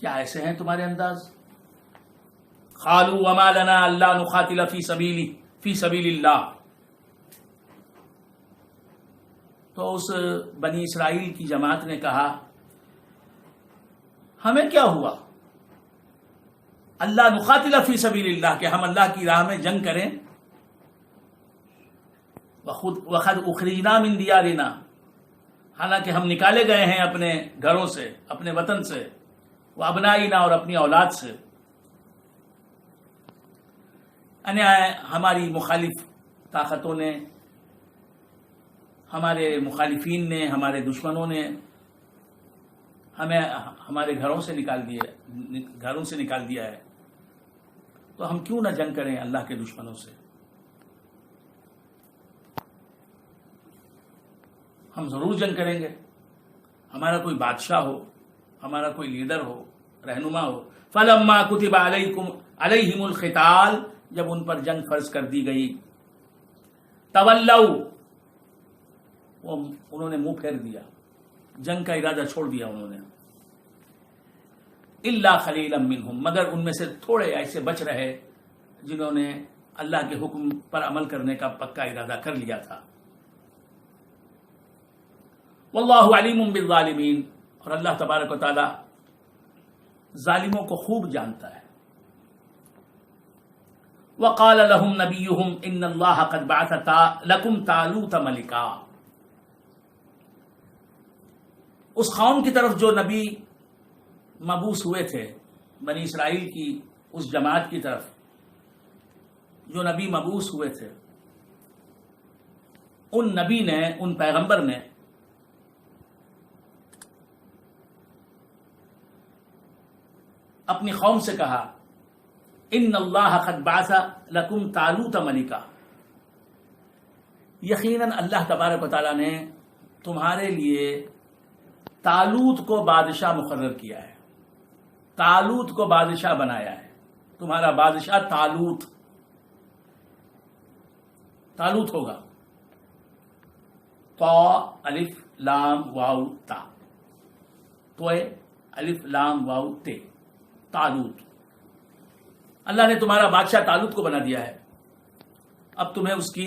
کیا ایسے ہیں تمہارے انداز؟ قالوا وما لنا الا نقاتل فی سبیل اللہ. تو اس بنی اسرائیل کی جماعت نے کہا ہمیں کیا ہوا اللہ نقاتل فی سبیل اللہ کہ ہم اللہ کی راہ میں جنگ کریں. وقد اخرجنا من دیارنا، حالانکہ ہم نکالے گئے ہیں اپنے گھروں سے، اپنے وطن سے، وابنائنا اور اپنی اولاد سے. یعنی ہماری مخالف طاقتوں نے، ہمارے مخالفین نے، ہمارے دشمنوں نے ہمیں ہمارے گھروں سے نکال دیا ہے، تو ہم کیوں نہ جنگ کریں اللہ کے دشمنوں سے. ہم ضرور جنگ کریں گے. ہمارا کوئی بادشاہ ہو، ہمارا کوئی لیڈر ہو، رہنما ہو. فلما کتب علیہم القتال، جب ان پر جنگ فرض کر دی گئی، تولوا، انہوں نے منہ پھیر دیا، جنگ کا ارادہ چھوڑ دیا انہوں نے. الا خلیلا منہم، مگر ان میں سے تھوڑے ایسے بچ رہے جنہوں نے اللہ کے حکم پر عمل کرنے کا پکا ارادہ کر لیا تھا. واللہ علیم بالظالمین، اور اللہ تبارک و تعالی ظالموں کو خوب جانتا ہے. وقال لهم نبیہم ان اللہ قد بعث لکم طالوت ملکا. اس قوم کی طرف جو نبی مبعوث ہوئے تھے، بنی اسرائیل کی اس جماعت کی طرف جو نبی مبعوث ہوئے تھے، ان نبی نے، ان پیغمبر نے اپنی قوم سے کہا ان اللہ قد بعث لکم طالوت ملکا، یقیناً اللہ تبارک و تعالیٰ نے تمہارے لیے طالوت کو بادشاہ مقرر کیا ہے، طالوت کو بادشاہ بنایا ہے. تمہارا بادشاہ طالوت ہوگا. تو الف لام واو تا، تو الف لام واو تے، طالوت. اللہ نے تمہارا بادشاہ طالوت کو بنا دیا ہے. اب تمہیں اس کی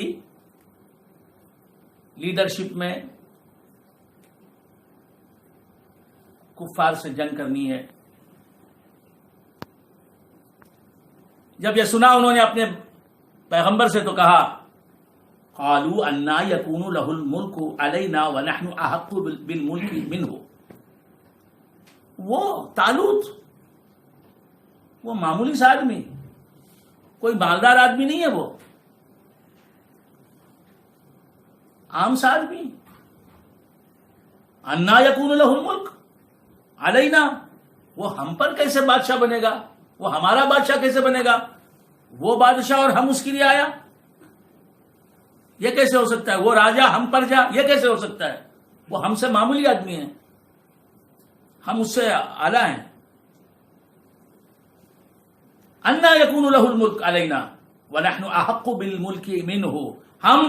لیڈرشپ میں کفار سے جنگ کرنی ہے. جب یہ سنا انہوں نے اپنے پیغمبر سے تو کہا قالوا انا یکون له الملک علینا ونحن احق بالملک منہ. وہ طالوت وہ معمولی سا آدمی، کوئی مالدار آدمی نہیں ہے، وہ عام سا آدمی. انا یکون له الملک علینا، وہ ہم پر کیسے بادشاہ بنے گا؟ وہ ہمارا بادشاہ کیسے بنے گا؟ وہ بادشاہ اور ہم اس کے لیے آیا، یہ کیسے ہو سکتا ہے؟ وہ راجا ہم پر جا، یہ کیسے ہو سکتا ہے؟ وہ ہم سے معمولی آدمی ہیں، ہم اس سے اعلی ہیں. انا یکون له الملک علینا ونحن احق بالملک منہ، ہم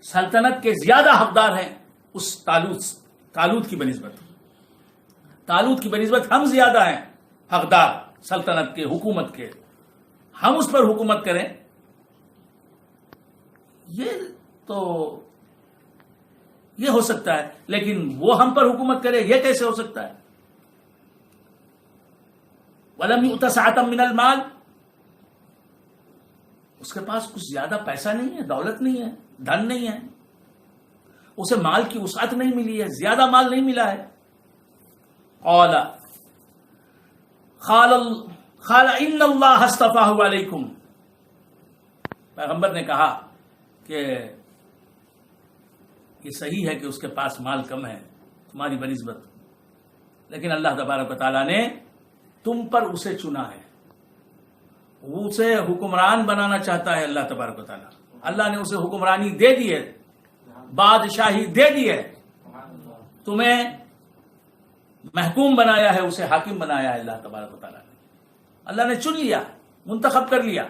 سلطنت کے زیادہ حقدار ہیں اس طالوت کی بنسبت. طالوت کی بنسبت ہم زیادہ ہیں حقدار سلطنت کے، حکومت کے. ہم اس پر حکومت کریں، یہ ہو سکتا ہے، لیکن وہ ہم پر حکومت کرے یہ کیسے ہو سکتا ہے؟ وَلَمْ يُؤْتَ سَعَةً مِّنَ الْمَالِ، اس کے پاس کچھ زیادہ پیسہ نہیں ہے، دولت نہیں ہے، دھن نہیں ہے، اسے مال کی وسعت نہیں ملی ہے، زیادہ مال نہیں ملا ہے. قال ان اللہ اصطفاہ علیکم، پیغمبر نے کہا کہ یہ صحیح ہے کہ اس کے پاس مال کم ہے تمہاری بنسبت، لیکن اللہ تبارک و تعالیٰ نے تم پر اسے چنا ہے، اسے حکمران بنانا چاہتا ہے اللہ تبارک و تعالیٰ. اللہ نے اسے حکمرانی دے دی ہے، بادشاہی دے دی ہے، تمہیں محکوم بنایا ہے، اسے حاکم بنایا ہے اللہ تبارک و تعالیٰ نے. اللہ نے چن لیا، منتخب کر لیا.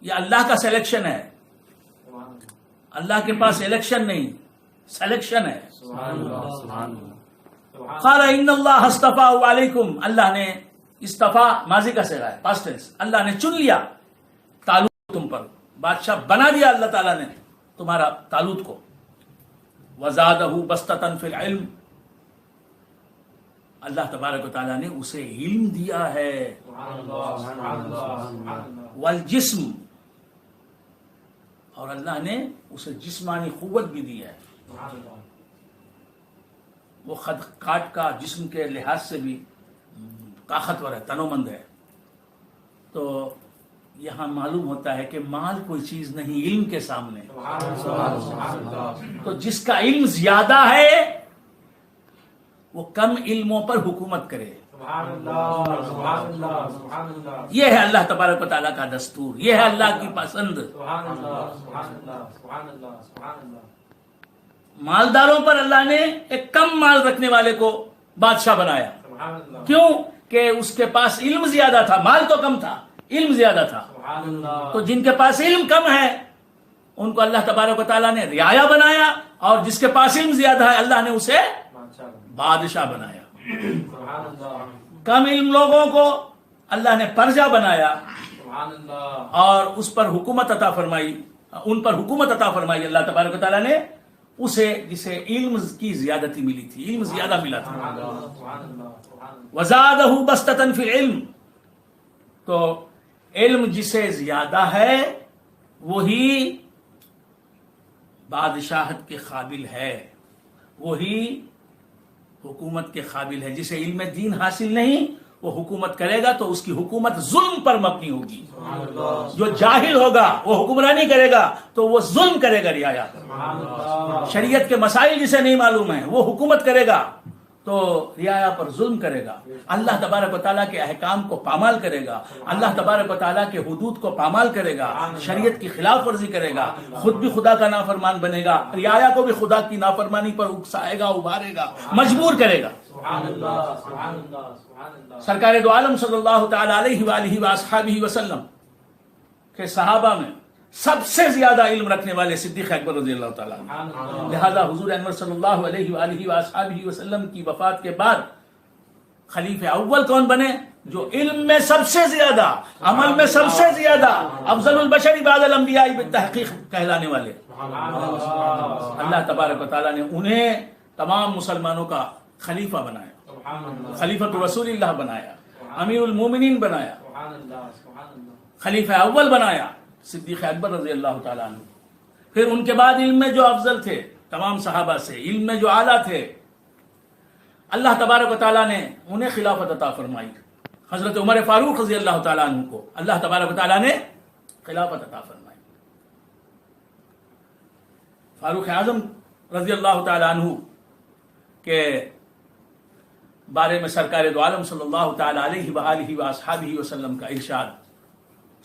یہ اللہ کا سلیکشن ہے، اللہ کے پاس الیکشن نہیں، سلیکشن ہے. قال ان اللہ اصطفیٰ علیکم، اللہ نے استفا ماضی کا صیغہ ہے، پاسٹ ٹینس، اللہ نے چن لیا طالوت تم پر، بادشاہ بنا دیا اللہ تعالیٰ نے تمہارا طالوت کو. وزادہ بسطۃ فی العلم، اللہ تبارک و تعالیٰ نے اسے علم دیا ہے، والجسم، اور اللہ نے اسے جسمانی قوت بھی دی ہے. وہ خد کاٹ کا جسم کے لحاظ سے بھی طاقتور ہے، تنومند ہے. تو یہاں معلوم ہوتا ہے کہ مال کوئی چیز نہیں علم کے سامنے. تو جس کا علم زیادہ ہے وہ کم علموں پر حکومت کرے. یہ ہے اللہ تبارک و تعالیٰ کا دستور، یہ ہے اللہ کی پسند. مالداروں پر اللہ نے ایک کم مال رکھنے والے کو بادشاہ بنایا. کیوں؟ کہ اس کے پاس علم زیادہ تھا، مال تو کم تھا، علم زیادہ تھا. تو جن کے پاس علم کم ہے ان کو اللہ تبارک و تعالیٰ نے رعایا بنایا، اور جس کے پاس علم زیادہ ہے اللہ نے اسے بادشاہ بنایا. کم علم لوگوں کو اللہ نے پرجا بنایا اور اس پر حکومت عطا فرمائی، ان پر حکومت عطا فرمائی اللہ تبارک و تعالیٰ نے اسے جسے علم کی زیادتی ملی تھی، علم زیادہ ملا تھا. وزادہ بسطۃ فی العلم، تو علم جسے زیادہ ہے وہی بادشاہت کے قابل ہے، وہی حکومت کے قابل ہے. جسے علم دین حاصل نہیں وہ حکومت کرے گا تو اس کی حکومت ظلم پر مبنی ہوگی. جو جاہل ہوگا وہ حکمرانی کرے گا تو وہ ظلم کرے گا رعایا پر. شریعت کے مسائل جسے نہیں معلوم ہیں وہ حکومت کرے گا تو رعایا پر ظلم کرے گا. اللہ تبارک و تعالیٰ کے احکام کو پامال کرے گا، اللہ تبارک و تعالیٰ کے حدود کو پامال کرے گا، شریعت کی خلاف ورزی کرے گا، خود بھی خدا کا نافرمان بنے گا، رعایا کو بھی خدا کی نافرمانی پر اکسائے گا، ابھارے گا، مجبور کرے گا. سرکار دو عالم صلی اللہ تعالی علیہ وآلہ وآصحابہ وسلم کے صحابہ میں سب سے زیادہ علم رکھنے والے صدیق اکبر رضی اللہ تعالیٰ عنہ. لہذا حضور انور صلی اللہ علیہ وآلہ وآصحابہ وسلم کی وفات کے بعد خلیفہ اول کون بنے؟ جو علم میں سب سے زیادہ، عمل میں سب سے زیادہ، افضل البشر بعد الانبیاء بالتحقیق کہلانے والے. اللہ تبارک و تعالیٰ نے انہیں تمام مسلمانوں کا خلیفہ بنایا، خلیفۃ رسول اللہ بنایا، امیر المومنین بنایا، خلیفہ اول بنایا صدیق اکبر رضی اللہ تعالیٰ عنہ. پھر ان کے بعد علم میں جو افضل تھے تمام صحابہ سے، علم میں جو اعلیٰ تھے، اللہ تبارک و تعالیٰ نے انہیں خلافت عطا فرمائی. حضرت عمر فاروق رضی اللہ تعالیٰ عنہ کو اللہ تبارک و تعالیٰ نے خلافت عطا فرمائی. فاروق اعظم رضی اللہ تعالیٰ عنہ کے بارے میں سرکار دو عالم صلی اللہ تعالیٰ علیہ وآلہ وآصحابہ وسلم کا ارشاد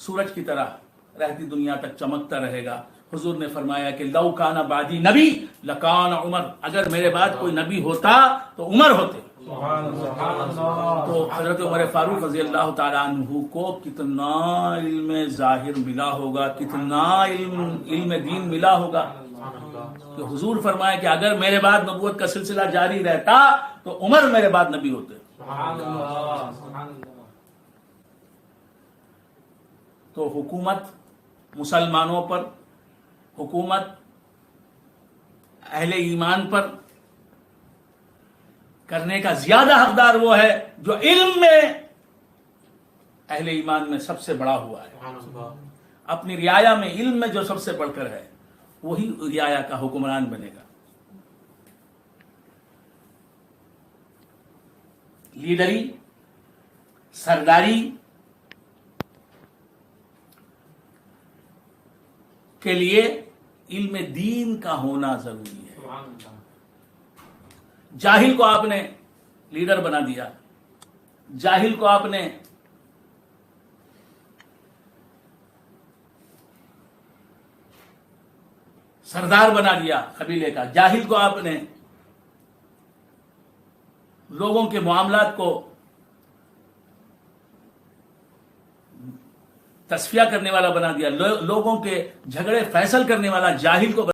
سورج کی طرح رہتی دنیا تک چمکتا رہے گا. حضور نے فرمایا کہ لو کان بعدی نبی لکان عمر، اگر میرے بعد کوئی نبی ہوتا تو عمر ہوتے. تو حضرت عمر فاروق رضی اللہ تعالیٰ عنہ کو کتنا علم ظاہر ملا ہوگا، کتنا علم دین ملا ہوگا کہ حضور فرمایا کہ اگر میرے بعد نبوت کا سلسلہ جاری رہتا تو عمر میرے بعد نبی ہوتے. تو حکومت مسلمانوں پر، حکومت اہل ایمان پر کرنے کا زیادہ حقدار وہ ہے جو علم میں اہل ایمان میں سب سے بڑا ہوا ہے. اپنی رعایا میں علم میں جو سب سے بڑھ کر ہے وہی رعایا کا حکمران بنے گا. لیڈری، سرداری کے لیے علم دین کا ہونا ضروری ہے. جاہل کو آپ نے لیڈر بنا دیا، جاہل کو آپ نے سردار بنا دیا قبیلے کا، جاہل کو آپ نے لوگوں کے معاملات کو تصفیہ کرنے والا بنا دیا، لوگوں کے جھگڑے فیصل کرنے والا جاہل کو